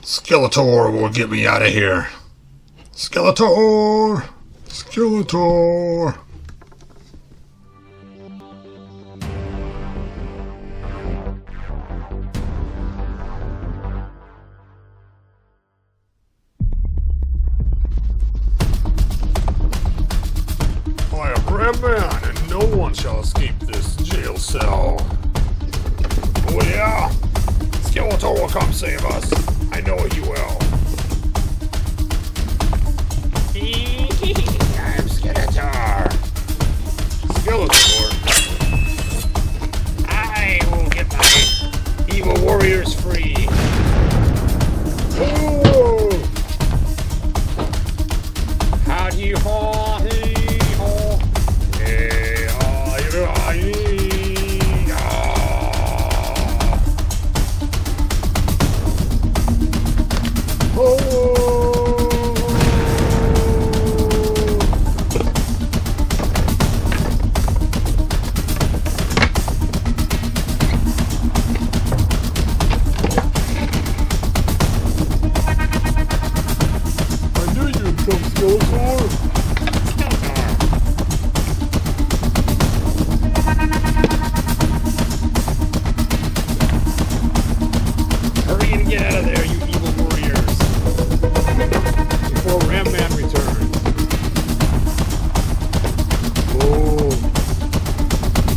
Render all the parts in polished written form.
Skeletor will get me out of here. Skeletor! Skeletor! I am Red Man, and no one shall escape this jail cell. Oh yeah! Skeletor will come save us. I know he will. I'm Skeletor. Skeletor? I will get my evil warriors free. Oh! Howdy ho, hey ho. Hey, hurry and get out of there, you evil warriors, before Ram Man returns. Oh,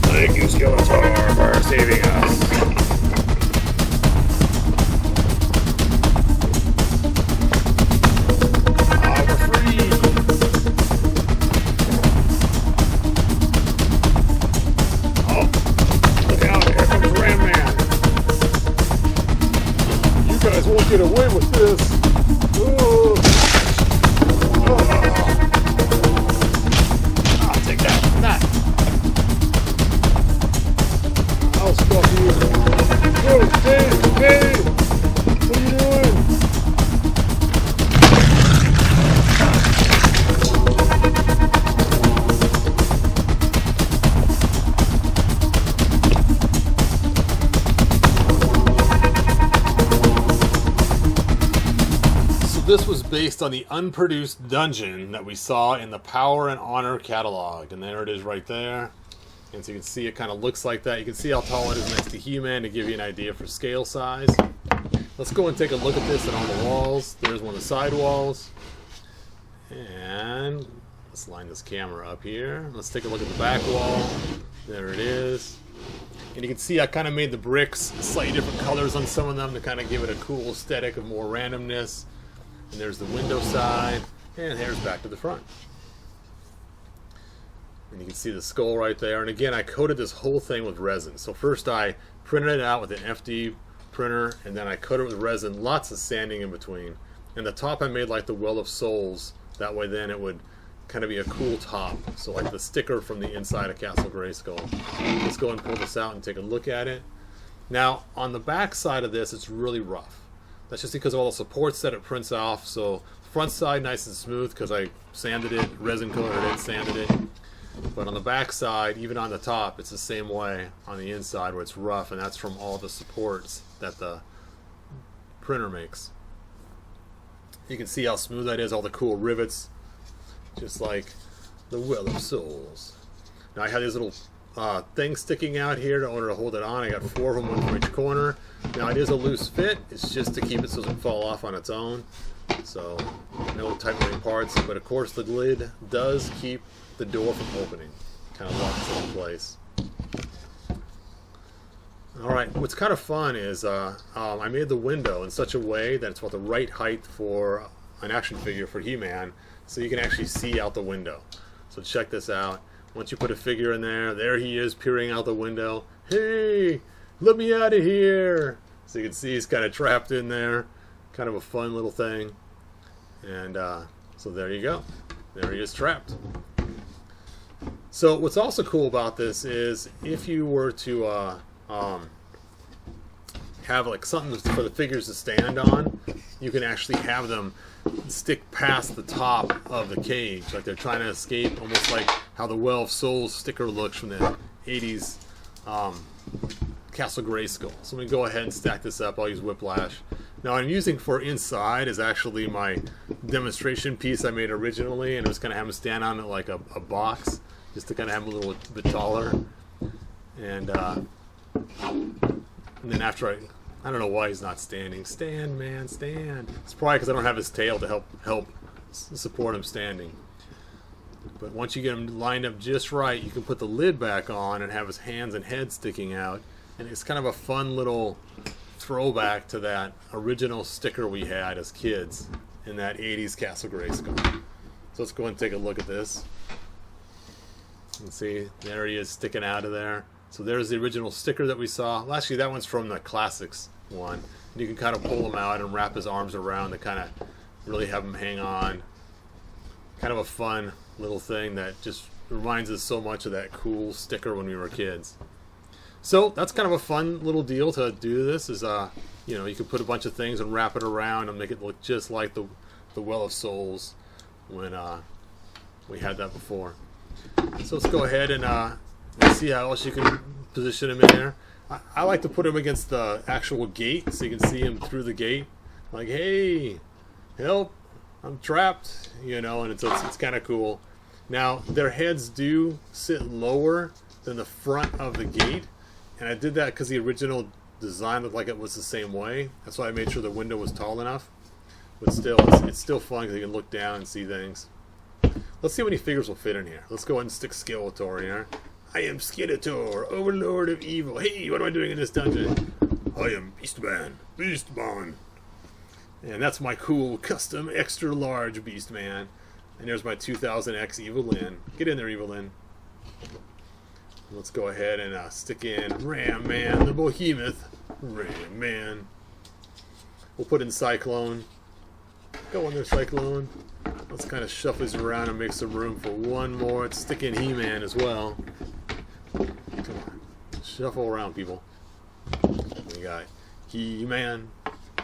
thank you, Skeletor, for saving us. Won't get away with this. Oh. I'll take that. I'll stop you. Oh, hey, what are you doing? This was based on the Unproduced Dungeon that we saw in the Power and Honor catalog. And there it is right there. And so you can see it kind of looks like that. You can see how tall it is next to He-Man to give you an idea for scale size. Let's go and take a look at this and on the walls. There's one of the side walls. And let's line this camera up here. Let's take a look at the back wall. There it is. And you can see I kind of made the bricks slightly different colors on some of them to kind of give it a cool aesthetic of more randomness. And there's the window side, and here's back to the front. And you can see the skull right there. And again, I coated this whole thing with resin. So first I printed it out with an FD printer, and then I coated it with resin, lots of sanding in between. And the top I made like the Well of Souls. That way then it would kind of be a cool top. So like the sticker from the inside of Castle Grayskull. Let's go and pull this out and take a look at it. Now, on the back side of this, it's really rough. That's just because of all the supports that it prints off. So front side nice and smooth because I sanded it, resin colored it, sanded it. But on the back side, even on the top, it's the same way on the inside where it's rough, and that's from all the supports that the printer makes. You can see how smooth that is, all the cool rivets, just like the Well of Souls. Now I have these little things sticking out here in order to hold it on. I got 4 of them, one for each corner. Now it is a loose fit. It's just to keep it so it doesn't fall off on its own. So no tightening parts. But of course the lid does keep the door from opening. Kind of locks it in place. Alright, what's kind of fun is I made the window in such a way that it's about the right height for an action figure for He-Man, so you can actually see out the window. So check this out. Once you put a figure in there, there he is peering out the window. Hey, let me out of here! So you can see he's kind of trapped in there. Kind of a fun little thing. And so there you go. There he is trapped. So what's also cool about this is if you were to have like something for the figures to stand on, you can actually have them stick past the top of the cage, like they're trying to escape, almost like how the Well of Souls sticker looks from the 80s Castle Grayskull. So let me go ahead and stack this up. I'll use Whiplash. Now I'm using for inside is actually my demonstration piece I made originally, and I was kind of have him stand on it like a box, just to kind of have him a little bit taller. And then after I don't know why he's not standing. Stand, man, stand. It's probably because I don't have his tail to help support him standing. But once you get him lined up just right, you can put the lid back on and have his hands and head sticking out. And it's kind of a fun little throwback to that original sticker we had as kids in that 80s Castle Grayskull. So let's go ahead and take a look at this. You can see, there he is sticking out of there. So there's the original sticker that we saw. Well, actually, that one's from the Classics one. And you can kind of pull him out and wrap his arms around to kind of really have him hang on. Kind of a fun little thing that just reminds us so much of that cool sticker when we were kids. So that's kind of a fun little deal to do this. Is you know, you can put a bunch of things and wrap it around and make it look just like the Well of Souls when we had that before. So let's go ahead and see how else you can position him in there. I like to put him against the actual gate so you can see him through the gate. Like, hey, help, I'm trapped, you know, and it's kind of cool. Now, their heads do sit lower than the front of the gate, and I did that because the original design looked like it was the same way. That's why I made sure the window was tall enough. But still, it's still fun because you can look down and see things. Let's see how many figures will fit in here. Let's go ahead and stick Skeletor here. I am Skeletor, Overlord of Evil. Hey, what am I doing in this dungeon? I am Beastman, Beastman. And that's my cool, custom, extra large Beastman. And there's my 2000X Evelyn. Get in there, Evelyn. Let's go ahead and stick in Ram Man, the Behemoth. Ram Man. We'll put in Cyclone. Go in there, Cyclone. Let's kind of shuffle these around and make some room for one more. Let's stick in He-Man as well. Come on. Shuffle around, people. We got He-Man.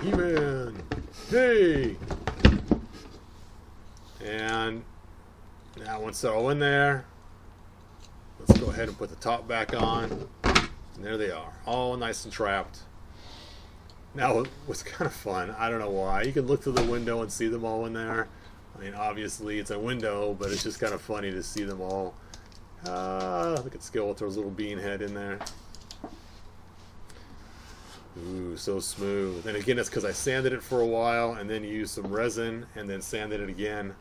He-Man. Hey! And now once they're all in there, let's go ahead and put the top back on. And there they are, all nice and trapped. Now, what's kind of fun, I don't know why, you can look through the window and see them all in there. I mean, obviously it's a window, but it's just kind of funny to see them all. Look at Skeletor's little bean head in there. Ooh, so smooth. And again, it's because I sanded it for a while and then used some resin and then sanded it again.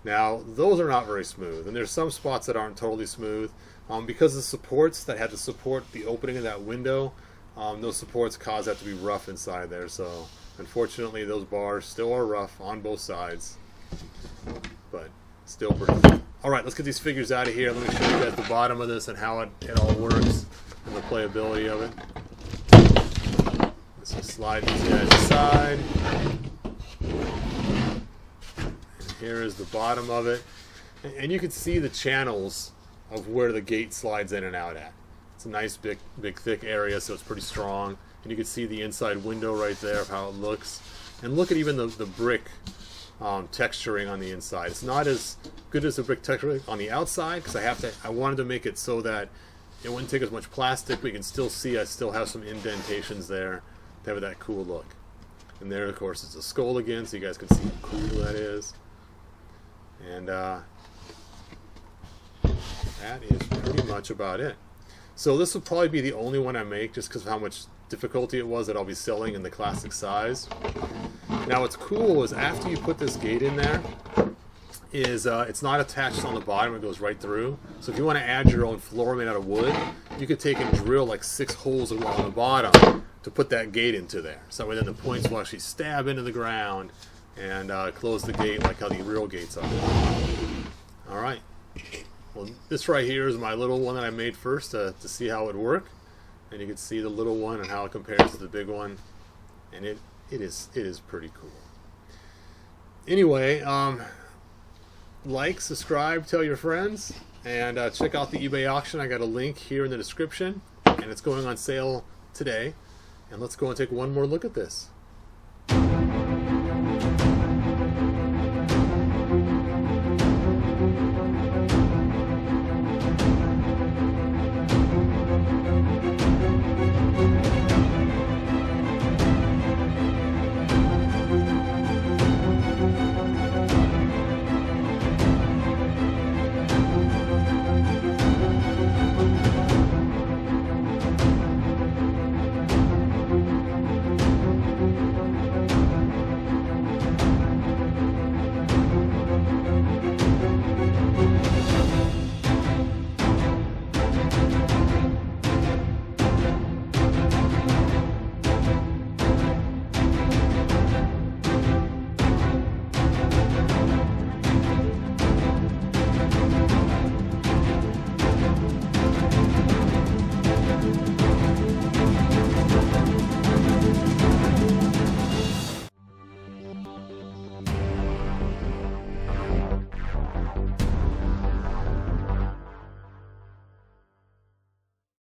Now, those are not very smooth, and there's some spots that aren't totally smooth. Because the supports that had to support the opening of that window, those supports cause that to be rough inside there. So, unfortunately, those bars still are rough on both sides, but still pretty good. Alright, let's get these figures out of here. Let me show you guys the bottom of this and how it all works and the playability of it. Let's just slide these guys aside. And here is the bottom of it. And you can see the channels of where the gate slides in and out at. It's a nice big thick area, so it's pretty strong. And you can see the inside window right there of how it looks. And look at even the brick texturing on the inside. It's not as good as the brick texturing on the outside because I wanted to make it so that it wouldn't take as much plastic, but you can still see I still have some indentations there to have that cool look. And there, of course, is a skull again, so you guys can see how cool that is. And that is pretty much about it. So this will probably be the only one I make just because of how much difficulty it was that I'll be selling in the classic size. Now what's cool is after you put this gate in there, is it's not attached on the bottom, it goes right through. So if you want to add your own floor made out of wood, you could take and drill like 6 holes along the bottom to put that gate into there. So then the points will actually stab into the ground and close the gate like how the real gates are. Alright. Well, this right here is my little one that I made first to see how it would work. And you can see the little one and how it compares to the big one. And it is pretty cool. Anyway, like, subscribe, tell your friends, and check out the eBay auction. I got a link here in the description, and it's going on sale today. And let's go and take one more look at this.